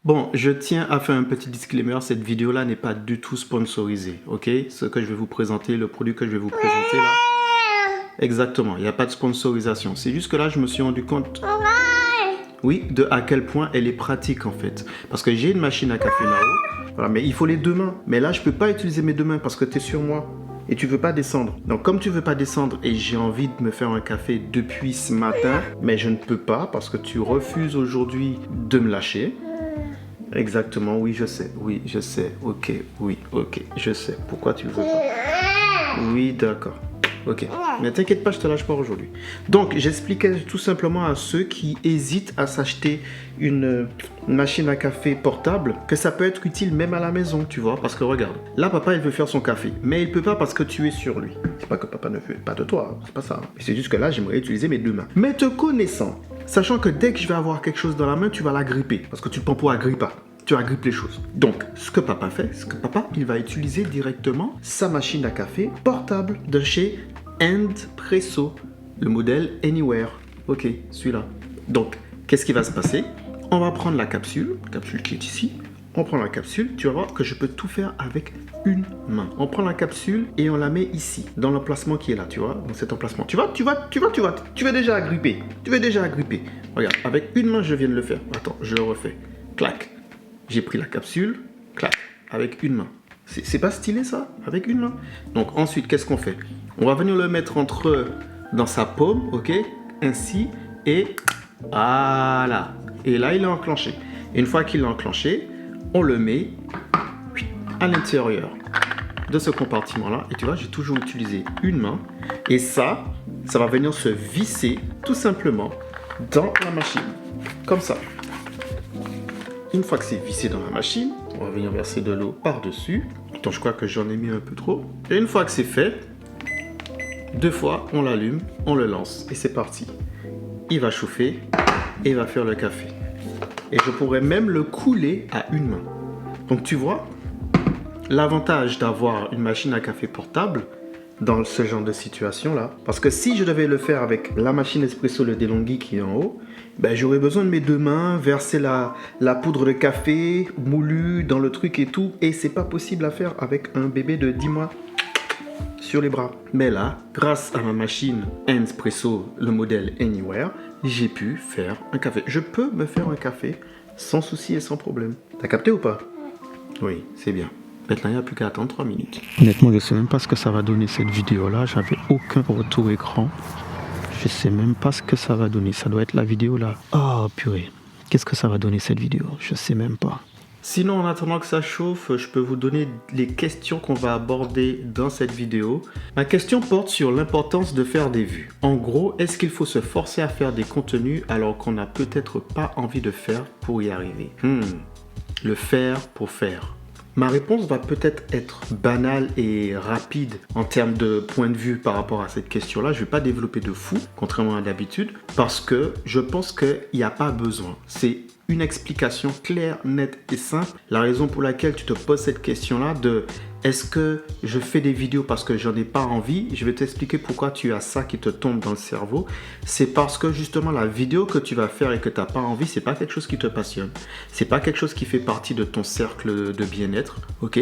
Bon, je tiens à faire un petit disclaimer, cette vidéo-là n'est pas du tout sponsorisée, ok? Ce que je vais vous présenter, le produit que je vais vous présenter là, exactement, il n'y a pas de sponsorisation. C'est juste que là, je me suis rendu compte, oui, de à quel point elle est pratique en fait. Parce que j'ai une machine à café là-haut, voilà, mais il faut les deux mains. Mais là, je ne peux pas utiliser mes deux mains parce que tu es sur moi. Et tu veux pas descendre. Donc comme tu veux pas descendre et j'ai envie de me faire un café depuis ce matin, mais je ne peux pas parce que tu refuses aujourd'hui de me lâcher. Exactement, oui je sais, ok, oui, ok, je sais. Pourquoi tu veux pas? Oui, d'accord. Ok, mais t'inquiète pas, je te lâche pas aujourd'hui. Donc, j'expliquais tout simplement à ceux qui hésitent à s'acheter une machine à café portable que ça peut être utile même à la maison, tu vois. Parce que regarde, là, papa, il veut faire son café, mais il peut pas parce que tu es sur lui. C'est pas que papa ne veut pas de toi, hein, c'est pas ça. C'est juste que là, j'aimerais utiliser mes deux mains. Mais te connaissant, sachant que dès que je vais avoir quelque chose dans la main, tu vas l'agripper. Parce que tu le prends pour agripper. Tu agrippes les choses. Donc, ce que papa fait, il va utiliser directement sa machine à café portable de chez Handpresso, le modèle Anywhere. Ok, celui-là. Donc, qu'est-ce qui va se passer? On va prendre la capsule qui est ici. On prend la capsule, tu vas voir que je peux tout faire avec une main. On prend la capsule et on la met ici, dans l'emplacement qui est là, tu vois, dans cet emplacement. Tu vas déjà agripper. Regarde, avec une main, je viens de le faire. Attends, je le refais. Clac. J'ai pris la capsule, clac, avec une main. C'est pas stylé ça? Avec une main. Donc ensuite, qu'est-ce qu'on fait? On va venir le mettre dans sa paume, ok? Ainsi, et voilà. Et là, il est enclenché. Et une fois qu'il est enclenché, on le met à l'intérieur de ce compartiment-là. Et tu vois, j'ai toujours utilisé une main. Et ça va venir se visser tout simplement dans la machine. Comme ça. Une fois que c'est vissé dans la machine, on va venir verser de l'eau par-dessus. Attends, je crois que j'en ai mis un peu trop. Et une fois que c'est fait, deux fois, on l'allume, on le lance et c'est parti. Il va chauffer et il va faire le café. Et je pourrais même le couler à une main. Donc tu vois, l'avantage d'avoir une machine à café portable dans ce genre de situation-là. Parce que si je devais le faire avec la machine espresso, le DeLonghi qui est en haut, ben, j'aurais besoin de mes deux mains, verser la poudre de café moulue dans le truc et tout. Et c'est pas possible à faire avec un bébé de 10 mois sur les bras. Mais là, grâce à ma machine Handpresso, le modèle Anywhere, j'ai pu faire un café. Je peux me faire un café sans souci et sans problème. T'as capté ou pas? Oui, c'est bien. Maintenant, il n'y a plus qu'à attendre 3 minutes. Honnêtement, je ne sais même pas ce que ça va donner cette vidéo-là. J'avais aucun retour écran. Je ne sais même pas ce que ça va donner. Ça doit être la vidéo là. Oh purée. Qu'est-ce que ça va donner cette vidéo? Je ne sais même pas. Sinon, en attendant que ça chauffe, je peux vous donner les questions qu'on va aborder dans cette vidéo. Ma question porte sur l'importance de faire des vues. En gros, est-ce qu'il faut se forcer à faire des contenus alors qu'on n'a peut-être pas envie de faire pour y arriver? Le faire pour faire. Ma réponse va peut-être être banale et rapide en termes de point de vue par rapport à cette question-là. Je ne vais pas développer de fou, contrairement à d'habitude, parce que je pense qu'il n'y a pas besoin. C'est une explication claire, nette et simple. La raison pour laquelle tu te poses cette question-là de est-ce que je fais des vidéos parce que j'en ai pas envie? Je vais t'expliquer pourquoi tu as ça qui te tombe dans le cerveau. C'est parce que justement la vidéo que tu vas faire et que tu n'as pas envie, c'est pas quelque chose qui te passionne. C'est pas quelque chose qui fait partie de ton cercle de bien-être, ok?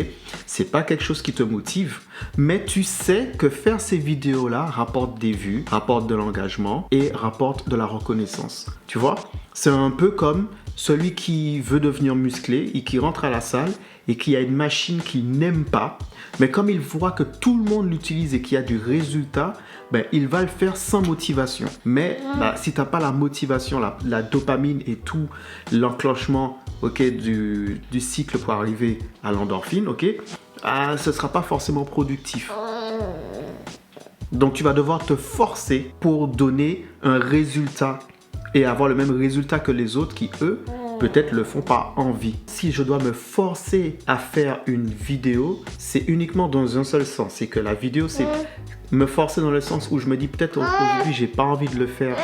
C'est pas quelque chose qui te motive. Mais tu sais que faire ces vidéos-là rapporte des vues, rapporte de l'engagement et rapporte de la reconnaissance. Tu vois? C'est un peu comme celui qui veut devenir musclé et qui rentre à la salle et qui a une machine qu'il n'aime pas, mais comme il voit que tout le monde l'utilise et qu'il y a du résultat, ben, il va le faire sans motivation. Mais si tu n'as pas la motivation, la dopamine et tout l'enclenchement du cycle pour arriver à l'endorphine, ce ne sera pas forcément productif. Donc tu vas devoir te forcer pour donner un résultat et avoir le même résultat que les autres qui, eux, peut-être le font par envie. Si je dois me forcer à faire une vidéo, c'est uniquement dans un seul sens. C'est que la vidéo, c'est me forcer dans le sens où je me dis peut-être aujourd'hui, j'ai pas envie de le faire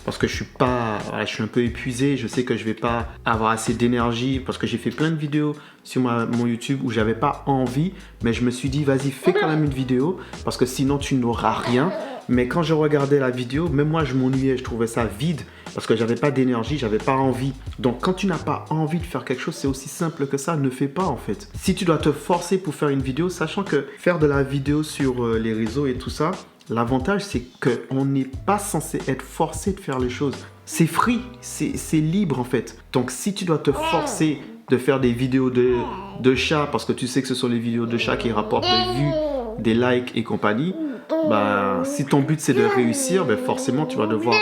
parce que je suis un peu épuisé. Je sais que je vais pas avoir assez d'énergie parce que j'ai fait plein de vidéos sur mon YouTube où j'avais pas envie, mais je me suis dit, vas-y, fais quand même une vidéo parce que sinon tu n'auras rien. Mais quand je regardais la vidéo, même moi je m'ennuyais, je trouvais ça vide parce que j'avais pas d'énergie, j'avais pas envie. Donc quand tu n'as pas envie de faire quelque chose, c'est aussi simple que ça, ne fais pas en fait. Si tu dois te forcer pour faire une vidéo, sachant que faire de la vidéo sur les réseaux et tout ça, l'avantage c'est qu'on n'est pas censé être forcé de faire les choses. C'est free, c'est libre en fait. Donc si tu dois te forcer de faire des vidéos de chats parce que tu sais que ce sont les vidéos de chats qui rapportent des vues, des likes et compagnie, bah, si ton but c'est de réussir, bah, forcément tu vas devoir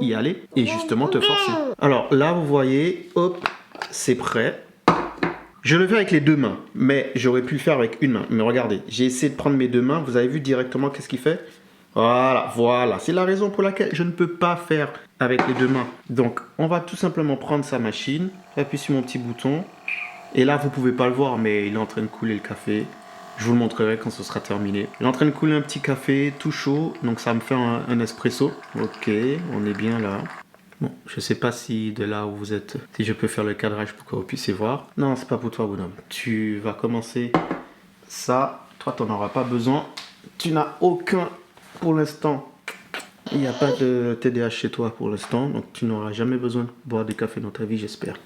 y aller et justement te forcer. Alors là vous voyez, hop, c'est prêt. Je le fais avec les deux mains, mais j'aurais pu le faire avec une main. Mais regardez, j'ai essayé de prendre mes deux mains, vous avez vu directement qu'est-ce qu'il fait? Voilà, c'est la raison pour laquelle je ne peux pas faire avec les deux mains. Donc on va tout simplement prendre sa machine, appuyer sur mon petit bouton, et là vous pouvez pas le voir mais il est en train de couler le café. Je vous le montrerai quand ce sera terminé. Il est en train de couler un petit café tout chaud, donc ça me fait un espresso. Ok, on est bien là. Bon, je sais pas si de là où vous êtes, si je peux faire le cadrage pour que vous puissiez voir. Non, c'est pas pour toi, bonhomme. Tu vas commencer ça. Toi, tu n'en auras pas besoin. Tu n'as aucun, pour l'instant, il n'y a pas de TDAH chez toi pour l'instant, donc tu n'auras jamais besoin de boire du café dans ta vie, j'espère.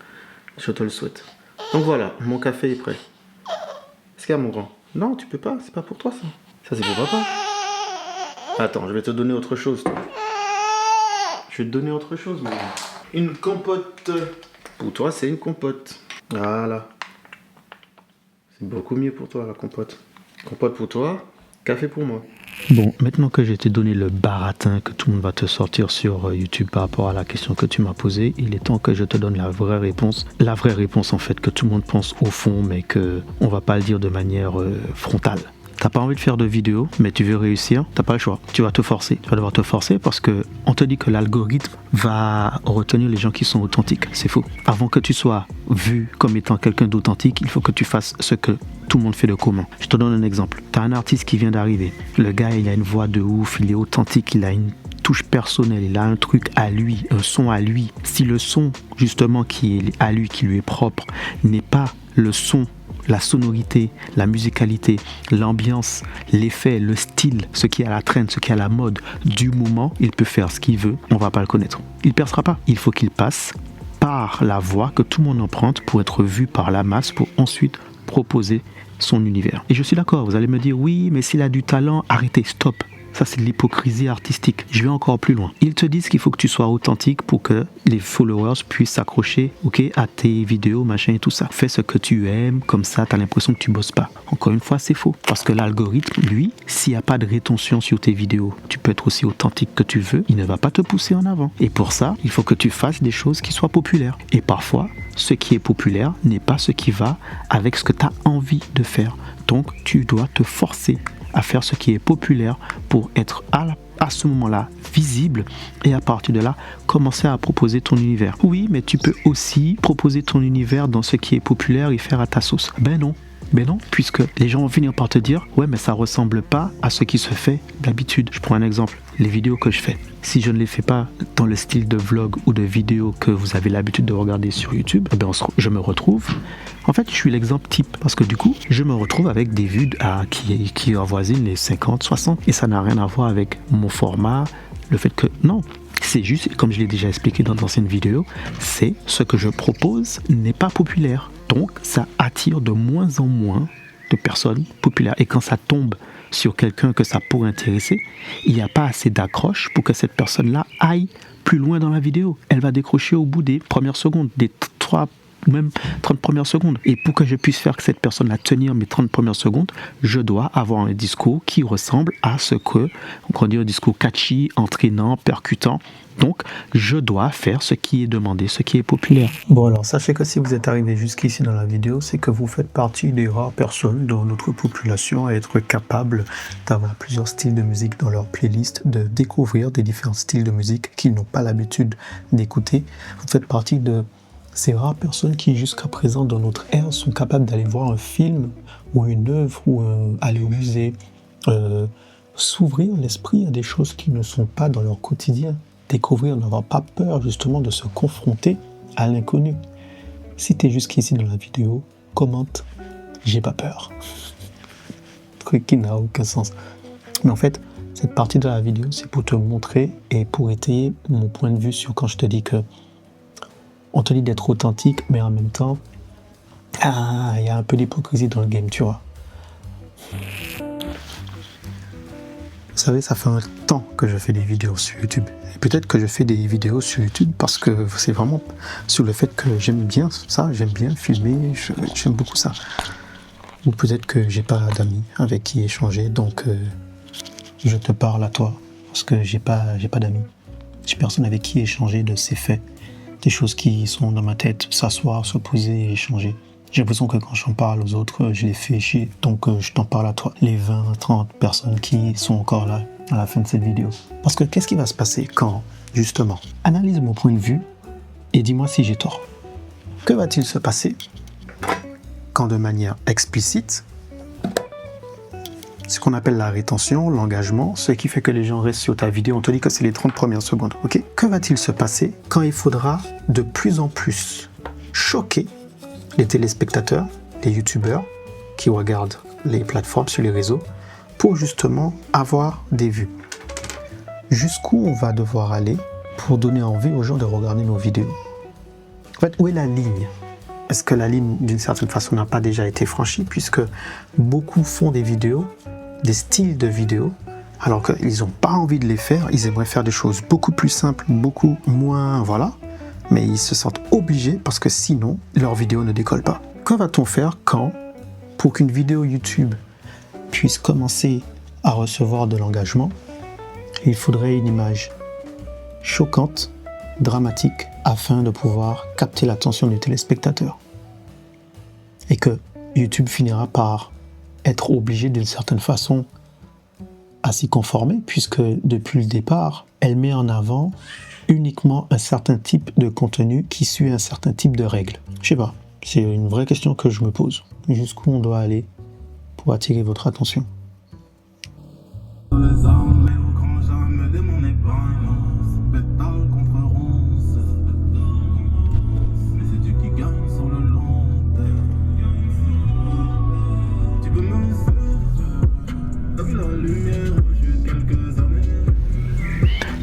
Je te le souhaite. Donc voilà, mon café est prêt. Est-ce qu'il y a mon grand? Non, tu peux pas, c'est pas pour toi ça. Ça c'est pour papa. Attends, je vais te donner autre chose, toi. Je vais te donner autre chose, mon grand. Une compote. Pour toi, c'est une compote. Voilà. C'est beaucoup mieux pour toi, la compote. Compote pour toi, café pour moi. Bon, maintenant que j'ai te donné le baratin que tout le monde va te sortir sur YouTube par rapport à la question que tu m'as posée, il est temps que je te donne la vraie réponse. La vraie réponse en fait que tout le monde pense au fond mais que on va pas le dire de manière frontale. T'as pas envie de faire de vidéo, mais tu veux réussir, t'as pas le choix. Tu vas te forcer. Tu vas devoir te forcer parce que on te dit que l'algorithme va retenir les gens qui sont authentiques. C'est faux. Avant que tu sois vu comme étant quelqu'un d'authentique, il faut que tu fasses ce que tout le monde fait de commun. Je te donne un exemple. T'as un artiste qui vient d'arriver. Le gars, il a une voix de ouf, il est authentique, il a une touche personnelle, il a un truc à lui, un son à lui. Si le son, justement, qui est à lui, qui lui est propre, n'est pas le son, la sonorité, la musicalité, l'ambiance, l'effet, le style, ce qui est à la trend, ce qui est à la mode du moment, il peut faire ce qu'il veut, on va pas le connaître. Il percera pas. Il faut qu'il passe par la voie que tout le monde emprunte pour être vu par la masse, pour ensuite proposer son univers. Et je suis d'accord, vous allez me dire, oui, mais s'il a du talent, arrêtez, stop. Ça, c'est de l'hypocrisie artistique. Je vais encore plus loin. Ils te disent qu'il faut que tu sois authentique pour que les followers puissent s'accrocher, à tes vidéos, machin et tout ça. Fais ce que tu aimes, comme ça, tu as l'impression que tu bosses pas. Encore une fois, c'est faux. Parce que l'algorithme, lui, s'il n'y a pas de rétention sur tes vidéos, tu peux être aussi authentique que tu veux, il ne va pas te pousser en avant. Et pour ça, il faut que tu fasses des choses qui soient populaires. Et parfois, ce qui est populaire n'est pas ce qui va avec ce que tu as envie de faire. Donc, tu dois te forcer à faire ce qui est populaire pour être à ce moment-là visible et à partir de là commencer à proposer ton univers. Oui, mais tu peux aussi proposer ton univers dans ce qui est populaire et faire à ta sauce. Ben non, puisque les gens vont finir par te dire ouais mais ça ressemble pas à ce qui se fait d'habitude. Je prends un exemple, les vidéos que je fais. Si je ne les fais pas dans le style de vlog ou de vidéo que vous avez l'habitude de regarder sur YouTube, eh bien je me retrouve. En fait, je suis l'exemple type parce que du coup, je me retrouve avec des vues qui avoisinent les 50, 60 et ça n'a rien à voir avec mon format, le fait que non. C'est juste, comme je l'ai déjà expliqué dans d'anciennes vidéos, c'est ce que je propose n'est pas populaire. Donc, ça attire de moins en moins de personnes populaires. Et quand ça tombe sur quelqu'un que ça pourrait intéresser, il n'y a pas assez d'accroche pour que cette personne-là aille plus loin dans la vidéo. Elle va décrocher au bout des premières secondes, des 3 ou même 30 premières secondes. Et pour que je puisse faire que cette personne-là tenir mes 30 premières secondes, je dois avoir un discours qui ressemble à ce que, on peut dire un discours catchy, entraînant, percutant. Donc, je dois faire ce qui est demandé, ce qui est populaire. Bon alors, sachez que si vous êtes arrivé jusqu'ici dans la vidéo, c'est que vous faites partie des rares personnes dans notre population à être capable d'avoir plusieurs styles de musique dans leur playlist, de découvrir des différents styles de musique qu'ils n'ont pas l'habitude d'écouter. Vous faites partie de ces rares personnes qui, jusqu'à présent, dans notre ère, sont capables d'aller voir un film ou une œuvre ou aller au musée, s'ouvrir l'esprit à des choses qui ne sont pas dans leur quotidien, découvrir, n'avoir pas peur justement de se confronter à l'inconnu. Si tu es jusqu'ici dans la vidéo, commente, j'ai pas peur. Truc qui n'a aucun sens. Mais en fait, cette partie de la vidéo, c'est pour te montrer et pour étayer mon point de vue sur quand je te dis que on te dit d'être authentique, mais en même temps, il y a un peu d'hypocrisie dans le game, tu vois. Vous savez, ça fait un temps que je fais des vidéos sur YouTube. Et peut-être que je fais des vidéos sur YouTube parce que c'est vraiment sur le fait que j'aime bien ça, j'aime bien filmer, j'aime beaucoup ça. Ou peut-être que j'ai pas d'amis avec qui échanger, donc je te parle à toi parce que j'ai pas d'amis. J'ai personne avec qui échanger de ces faits, des choses qui sont dans ma tête, s'asseoir, se poser et échanger. J'ai l'impression que quand j'en parle aux autres, je les fais chier. Donc je t'en parle à toi, les 20, 30 personnes qui sont encore là à la fin de cette vidéo. Parce que qu'est-ce qui va se passer quand, justement, analyse mon point de vue et dis-moi si j'ai tort. Que va-t-il se passer quand de manière explicite, ce qu'on appelle la rétention, l'engagement, ce qui fait que les gens restent sur ta vidéo, on te dit que c'est les 30 premières secondes, ok? Que va-t-il se passer quand il faudra de plus en plus choquer les téléspectateurs, les youtubeurs qui regardent les plateformes sur les réseaux pour justement avoir des vues? Jusqu'où on va devoir aller pour donner envie aux gens de regarder nos vidéos? En fait, où est la ligne? Est-ce que la ligne, d'une certaine façon, n'a pas déjà été franchie, puisque beaucoup font des vidéos, des styles de vidéos, alors qu'ils n'ont pas envie de les faire, ils aimeraient faire des choses beaucoup plus simples, beaucoup moins, voilà, mais ils se sentent obligés parce que sinon, leur vidéo ne décolle pas. Que va-t-on faire quand, pour qu'une vidéo YouTube puisse commencer à recevoir de l'engagement, il faudrait une image choquante, dramatique, afin de pouvoir capter l'attention du téléspectateur. Et que YouTube finira par être obligé d'une certaine façon à s'y conformer, puisque depuis le départ, elle met en avant uniquement un certain type de contenu qui suit un certain type de règles. Je sais pas, c'est une vraie question que je me pose. Jusqu'où on doit aller pour attirer votre attention?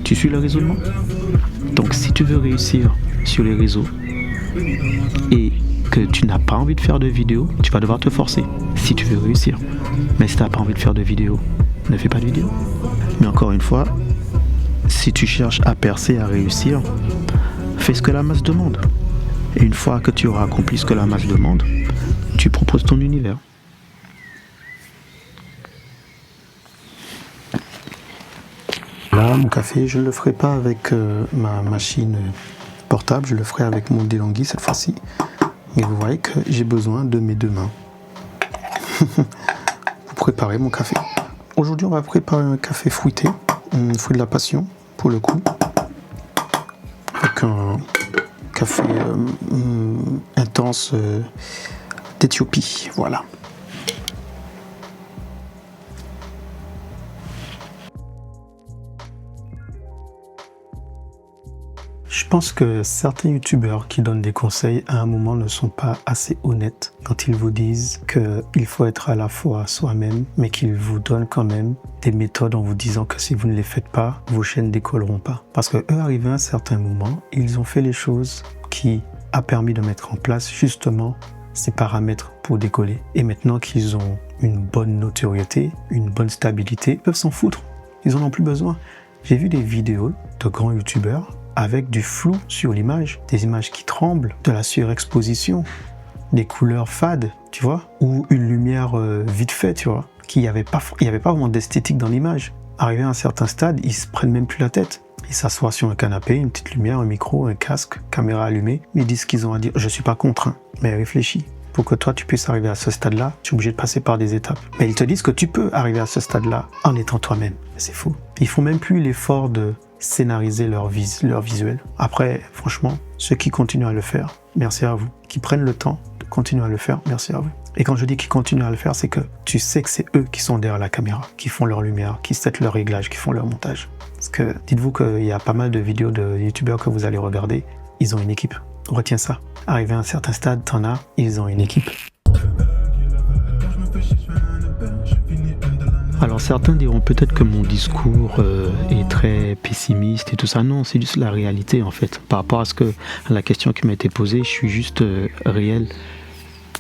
Tu suis le raisonnement? Donc si tu veux réussir sur les réseaux et que tu n'as pas envie de faire de vidéo, tu vas devoir te forcer si tu veux réussir. Mais si tu n'as pas envie de faire de vidéo, ne fais pas de vidéo. Mais encore une fois, si tu cherches à percer, à réussir, fais ce que la masse demande. Et une fois que tu auras accompli ce que la masse demande, tu proposes ton univers. Là, mon café, je ne le ferai pas avec ma machine portable, je le ferai avec mon DeLonghi cette fois-ci. Et vous voyez que j'ai besoin de mes deux mains pour préparer mon café. Aujourd'hui, on va préparer un café fruité, un fruit de la passion, pour le coup. Avec un café intense d'Éthiopie, voilà. Je pense que certains youtubeurs qui donnent des conseils à un moment ne sont pas assez honnêtes quand ils vous disent qu'il faut être à la fois soi-même, mais qu'ils vous donnent quand même des méthodes en vous disant que si vous ne les faites pas, vos chaînes décolleront pas. Parce que eux, arrivés à un certain moment, ils ont fait les choses qui a permis de mettre en place justement ces paramètres pour décoller. Et maintenant qu'ils ont une bonne notoriété, une bonne stabilité, ils peuvent s'en foutre. Ils en ont plus besoin. J'ai vu des vidéos de grands youtubeurs avec du flou sur l'image, des images qui tremblent, de la surexposition, des couleurs fades, tu vois, ou une lumière vite fait, tu vois, qu'il n'y avait pas vraiment d'esthétique dans l'image. Arrivé à un certain stade, ils se prennent même plus la tête. Ils s'assoient sur un canapé, une petite lumière, un micro, un casque, caméra allumée, ils disent ce qu'ils ont à dire. Je suis pas contraint, mais réfléchis. Pour que toi, tu puisses arriver à ce stade-là, tu es obligé de passer par des étapes. Mais ils te disent que tu peux arriver à ce stade-là en étant toi-même. C'est faux. Ils font même plus l'effort de scénariser leur visuel. Après, franchement, ceux qui continuent à le faire, merci à vous. Qui prennent le temps de continuer à le faire, merci à vous. Et quand je dis qu'ils continuent à le faire, c'est que tu sais que c'est eux qui sont derrière la caméra, qui font leur lumière, qui settent leur réglage, qui font leur montage. Parce que dites-vous qu'il y a pas mal de vidéos de youtubeurs que vous allez regarder, ils ont une équipe. Retiens ça. Arrivé à un certain stade, t'en as, ils ont une équipe. Alors certains diront peut-être que mon discours est très pessimiste et tout ça. Non, c'est juste la réalité en fait. Par rapport à la question qui m'a été posée, je suis juste réel,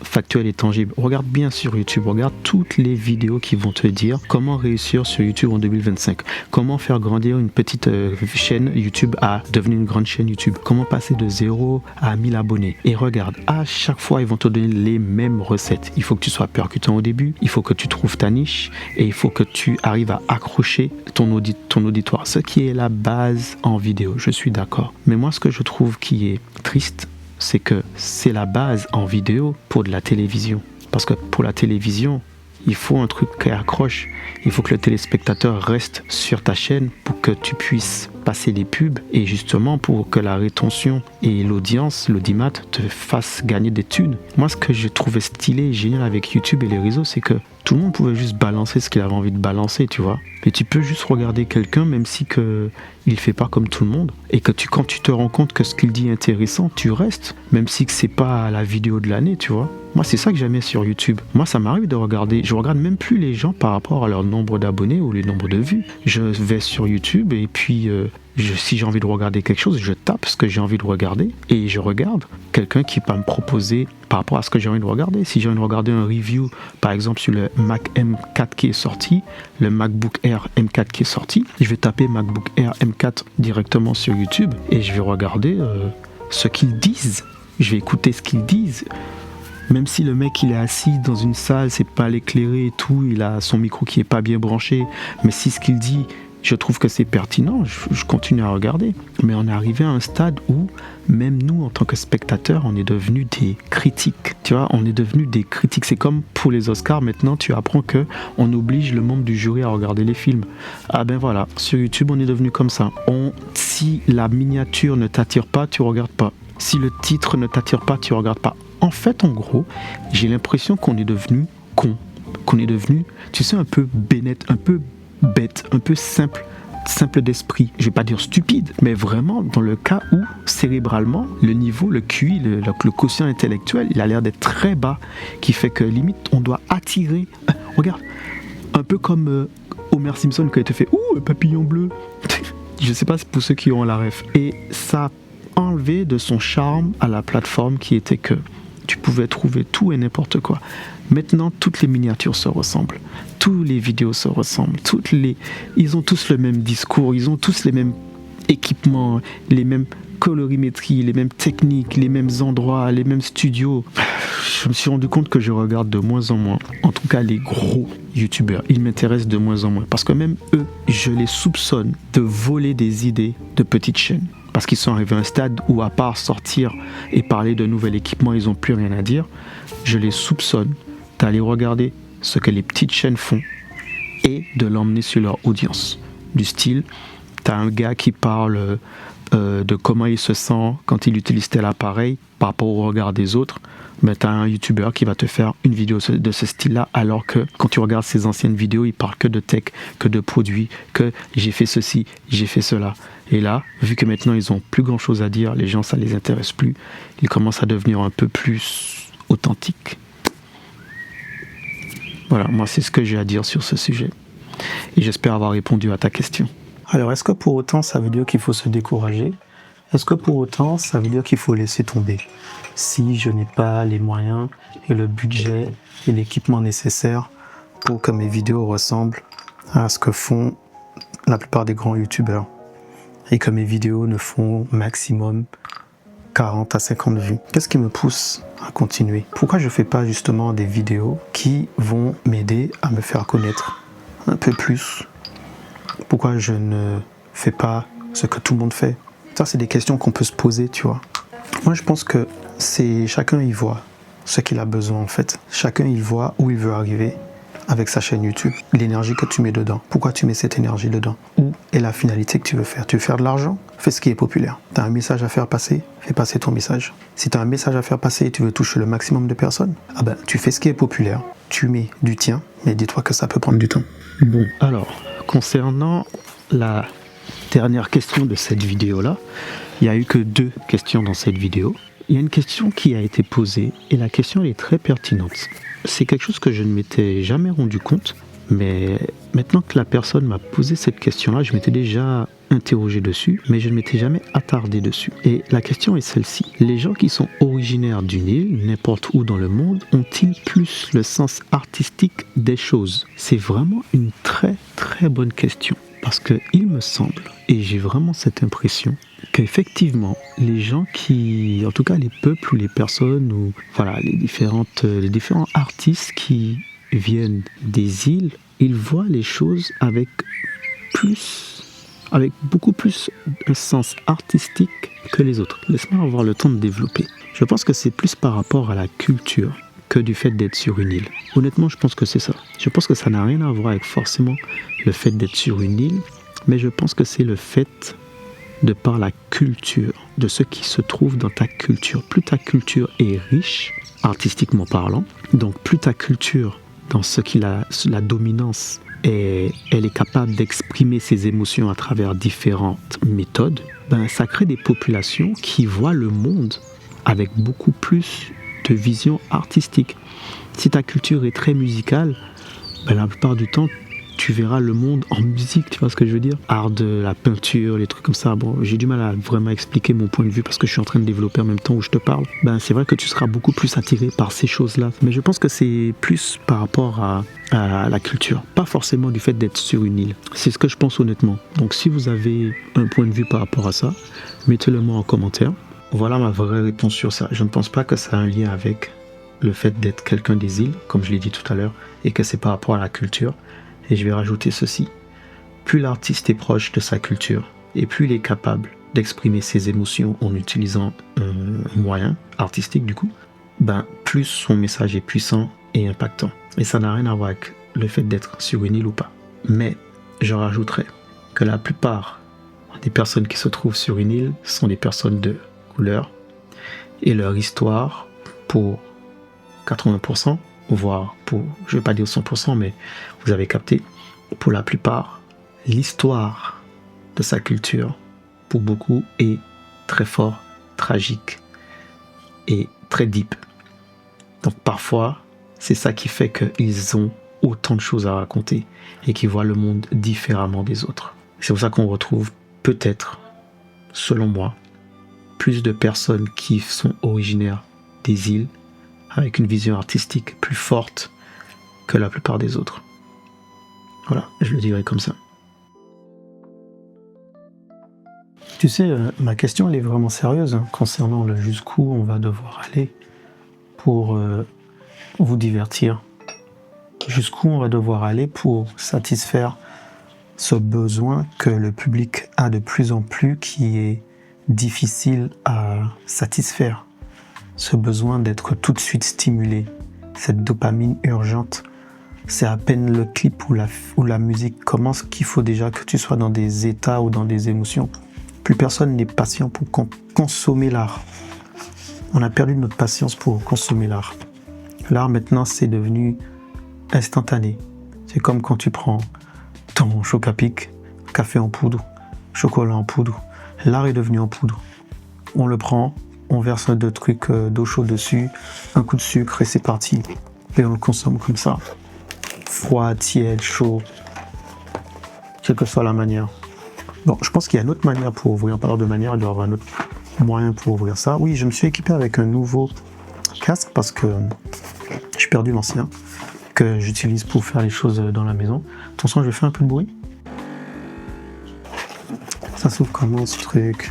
factuel et tangible. Regarde bien sur YouTube, regarde toutes les vidéos qui vont te dire comment réussir sur YouTube en 2025, comment faire grandir une petite chaîne YouTube à devenir une grande chaîne YouTube, comment passer de 0 à 1000 abonnés. Et regarde, à chaque fois ils vont te donner les mêmes recettes. Il faut que tu sois percutant au début, il faut que tu trouves ta niche et il faut que tu arrives à accrocher ton auditoire, ce qui est la base en vidéo, je suis d'accord. Mais moi ce que je trouve qui est triste, c'est que c'est la base en vidéo pour de la télévision. Parce que pour la télévision, il faut un truc qui accroche. Il faut que le téléspectateur reste sur ta chaîne pour que tu puisses passer les pubs et justement pour que la rétention et l'audience, l'audimat te fassent gagner des thunes. Moi, ce que je trouvais stylé et génial avec YouTube et les réseaux, c'est que tout le monde pouvait juste balancer ce qu'il avait envie de balancer, tu vois. Et tu peux juste regarder quelqu'un, même si il fait pas comme tout le monde. Et que quand tu te rends compte que ce qu'il dit est intéressant, tu restes. Même si c'est pas la vidéo de l'année, tu vois. Moi, c'est ça que j'aimais sur YouTube. Moi, ça m'arrive de regarder. Je regarde même plus les gens par rapport à leur nombre d'abonnés ou le nombre de vues. Je vais sur YouTube et puis si j'ai envie de regarder quelque chose, je tape ce que j'ai envie de regarder et je regarde quelqu'un qui va me proposer par rapport à ce que j'ai envie de regarder. Si j'ai envie de regarder un review, par exemple sur le Mac M4 qui est sorti, le MacBook Air M4 qui est sorti, je vais taper MacBook Air M4 directement sur YouTube et je vais regarder ce qu'ils disent. Je vais écouter ce qu'ils disent. Même si le mec il est assis dans une salle, c'est pas l'éclairé et tout, il a son micro qui est pas bien branché, mais si ce qu'il dit, je trouve que c'est pertinent, je continue à regarder. Mais on est arrivé à un stade où même nous, en tant que spectateurs, on est devenus des critiques. Tu vois, on est devenus des critiques. C'est comme pour les Oscars, maintenant tu apprends que on oblige le membre du jury à regarder les films. Ah ben voilà, sur YouTube on est devenu comme ça. Si la miniature ne t'attire pas, tu regardes pas. Si le titre ne t'attire pas, tu regardes pas. En fait, en gros, j'ai l'impression qu'on est devenu con, qu'on est devenu, tu sais, un peu bénette, un peu bête, un peu simple d'esprit. Je vais pas dire stupide, mais vraiment dans le cas où cérébralement, le niveau, le QI, le quotient intellectuel, il a l'air d'être très bas, qui fait que limite, on doit attirer. Regarde, un peu comme Homer Simpson qui a été fait « Ouh, un papillon bleu !» Je sais pas, c'est pour ceux qui ont la ref. Et ça a enlevé de son charme à la plateforme qui était que tu pouvais trouver tout et n'importe quoi. Maintenant, toutes les miniatures se ressemblent. Tous les vidéos se ressemblent. Ils ont tous le même discours. Ils ont tous les mêmes équipements, les mêmes colorimétries, les mêmes techniques, les mêmes endroits, les mêmes studios. Je me suis rendu compte que je regarde de moins en moins. En tout cas, les gros youtubeurs, ils m'intéressent de moins en moins. Parce que même eux, je les soupçonne de voler des idées de petites chaînes. Parce qu'ils sont arrivés à un stade où, à part sortir et parler de nouvel équipement, ils n'ont plus rien à dire. Je les soupçonne d'aller regarder ce que les petites chaînes font et de l'emmener sur leur audience. Du style, tu as un gars qui parle de comment il se sent quand il utilise tel appareil par rapport au regard des autres. Mais tu as un youtubeur qui va te faire une vidéo de ce style-là, alors que quand tu regardes ses anciennes vidéos, il parle que de tech, que de produits, que j'ai fait ceci, j'ai fait cela. Et là, vu que maintenant ils ont plus grand-chose à dire, les gens ça les intéresse plus, ils commencent à devenir un peu plus authentiques. Voilà, moi c'est ce que j'ai à dire sur ce sujet. Et j'espère avoir répondu à ta question. Alors, est-ce que pour autant ça veut dire qu'il faut se décourager ? Est-ce que pour autant ça veut dire qu'il faut laisser tomber ? Si je n'ai pas les moyens et le budget et l'équipement nécessaire pour que mes vidéos ressemblent à ce que font la plupart des grands youtubeurs et que mes vidéos ne font maximum 40 à 50 vues. Qu'est-ce qui me pousse à continuer ? Pourquoi je ne fais pas justement des vidéos qui vont m'aider à me faire connaître un peu plus ? Pourquoi je ne fais pas ce que tout le monde fait ? Ça, c'est des questions qu'on peut se poser, tu vois. Moi, je pense que chacun y voit ce qu'il a besoin, en fait. Chacun y voit où il veut arriver avec sa chaîne YouTube. L'énergie que tu mets dedans. Pourquoi tu mets cette énergie dedans ? Où est la finalité que tu veux faire ? Tu veux faire de l'argent ? Fais ce qui est populaire. Tu as un message à faire passer ? Fais passer ton message. Si tu as un message à faire passer et tu veux toucher le maximum de personnes, tu fais ce qui est populaire. Tu mets du tien, mais dis-toi que ça peut prendre du temps. Bon, alors, concernant la dernière question de cette vidéo-là, il n'y a eu que 2 questions dans cette vidéo. Il y a une question qui a été posée et la question elle est très pertinente. C'est quelque chose que je ne m'étais jamais rendu compte, mais maintenant que la personne m'a posé cette question-là, je m'étais déjà interrogé dessus, mais je ne m'étais jamais attardé dessus. Et la question est celle-ci. Les gens qui sont originaires d'une île, n'importe où dans le monde, ont-ils plus le sens artistique des choses? C'est vraiment une très très bonne question. Parce qu'il me semble, et j'ai vraiment cette impression, qu'effectivement, les gens qui, en tout cas les peuples ou les personnes, ou voilà, les différents artistes qui viennent des îles, ils voient les choses avec beaucoup plus un sens artistique que les autres. Laisse-moi avoir le temps de développer. Je pense que c'est plus par rapport à la culture que du fait d'être sur une île. Honnêtement, je pense que c'est ça. Je pense que ça n'a rien à voir avec forcément le fait d'être sur une île, mais je pense que c'est le fait de par la culture, de ce qui se trouve dans ta culture. Plus ta culture est riche, artistiquement parlant, donc plus ta culture, dans ce qui la dominance, elle est capable d'exprimer ses émotions à travers différentes méthodes, ben, ça crée des populations qui voient le monde avec beaucoup plus de vision artistique. Si ta culture est très musicale, ben la plupart du temps, tu verras le monde en musique, tu vois ce que je veux dire? Art de la peinture, les trucs comme ça. Bon, j'ai du mal à vraiment expliquer mon point de vue parce que je suis en train de développer en même temps où je te parle. Ben, c'est vrai que tu seras beaucoup plus attiré par ces choses-là. Mais je pense que c'est plus par rapport à la culture, pas forcément du fait d'être sur une île. C'est ce que je pense honnêtement. Donc si vous avez un point de vue par rapport à ça, mettez-le moi en commentaire. Voilà ma vraie réponse sur ça. Je ne pense pas que ça a un lien avec le fait d'être quelqu'un des îles, comme je l'ai dit tout à l'heure, et que c'est par rapport à la culture. Et je vais rajouter ceci. Plus l'artiste est proche de sa culture, et plus il est capable d'exprimer ses émotions en utilisant un moyen artistique du coup, ben plus son message est puissant et impactant. Et ça n'a rien à voir avec le fait d'être sur une île ou pas. Mais je rajouterais que la plupart des personnes qui se trouvent sur une île sont des personnes de couleur, et leur histoire, pour 80%, voire pour, je ne vais pas dire 100%, mais vous avez capté, pour la plupart, l'histoire de sa culture, pour beaucoup, est très fort, tragique et très deep. Donc parfois, c'est ça qui fait qu'ils ont autant de choses à raconter et qu'ils voient le monde différemment des autres. C'est pour ça qu'on retrouve peut-être, selon moi, plus de personnes qui sont originaires des îles avec une vision artistique plus forte que la plupart des autres. Voilà, je le dirais comme ça. Tu sais, ma question elle est vraiment sérieuse concernant le jusqu'où on va devoir aller pour vous divertir. Jusqu'où on va devoir aller pour satisfaire ce besoin que le public a de plus en plus qui est difficile à satisfaire. Ce besoin d'être tout de suite stimulé, cette dopamine urgente. C'est à peine le clip ou la musique commence qu'il faut déjà que tu sois dans des états ou dans des émotions. Plus personne n'est patient pour consommer l'art. On a perdu notre patience pour consommer l'art. L'art maintenant c'est devenu instantané. C'est comme quand tu prends ton Choc-à-Pic, café en poudre, chocolat en poudre. L'art est devenu en poudre. On le prend, on verse 2 trucs d'eau chaude dessus, un coup de sucre et c'est parti. Et on le consomme comme ça. Froid, tiède, chaud, quelle que soit la manière. Bon, je pense qu'il y a une autre manière pour ouvrir. En parlant de manière, il doit y avoir un autre moyen pour ouvrir ça. Oui, je me suis équipé avec un nouveau casque parce que j'ai perdu l'ancien que j'utilise pour faire les choses dans la maison. Attention, je vais faire un peu de bruit. Ça s'ouvre comment ce truc?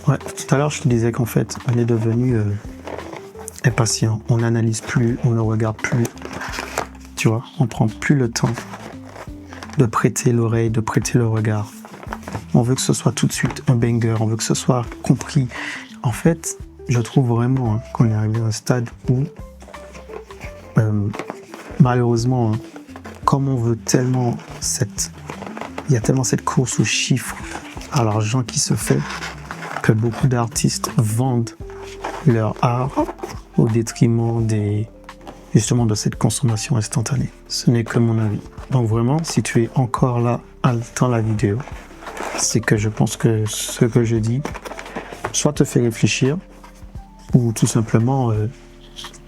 Ouais, tout à l'heure je te disais qu'en fait on est devenu impatient, on n'analyse plus, on ne regarde plus, tu vois, on prend plus le temps de prêter l'oreille, de prêter le regard. On veut que ce soit tout de suite un banger, on veut que ce soit compris. En fait, je trouve vraiment qu'on est arrivé à un stade où malheureusement, comme on veut tellement il y a tellement cette course aux chiffres, à l'argent qui se fait, que beaucoup d'artistes vendent leur art au détriment justement de cette consommation instantanée. Ce n'est que mon avis. Donc vraiment, si tu es encore là dans la vidéo, c'est que je pense que ce que je dis soit te fait réfléchir ou tout simplement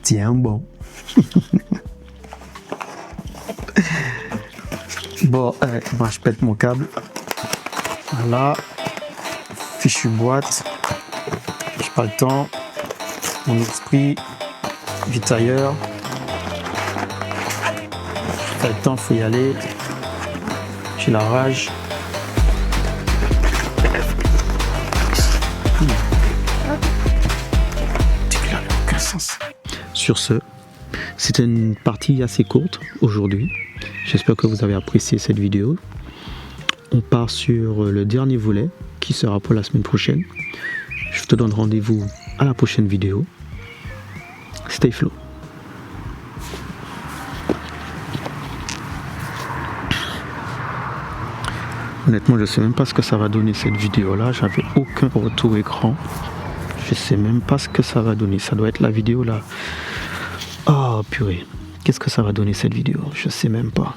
tiens bon. Bon, moi je pète mon câble. Voilà. Fichue boîte. J'ai pas le temps. Mon esprit. Vite ailleurs. J'ai pas le temps, faut y aller. J'ai la rage. Aucun sens. Sur ce, c'était une partie assez courte aujourd'hui. J'espère que vous avez apprécié cette vidéo. On part sur le dernier volet qui sera pour la semaine prochaine. Je te donne rendez-vous à la prochaine vidéo. Stay flow. Honnêtement, je sais même pas ce que ça va donner cette vidéo là. J'avais aucun retour écran. Je sais même pas ce que ça va donner. Ça doit être la vidéo là. Oh purée. Qu'est-ce que ça va donner cette vidéo? Je sais même pas.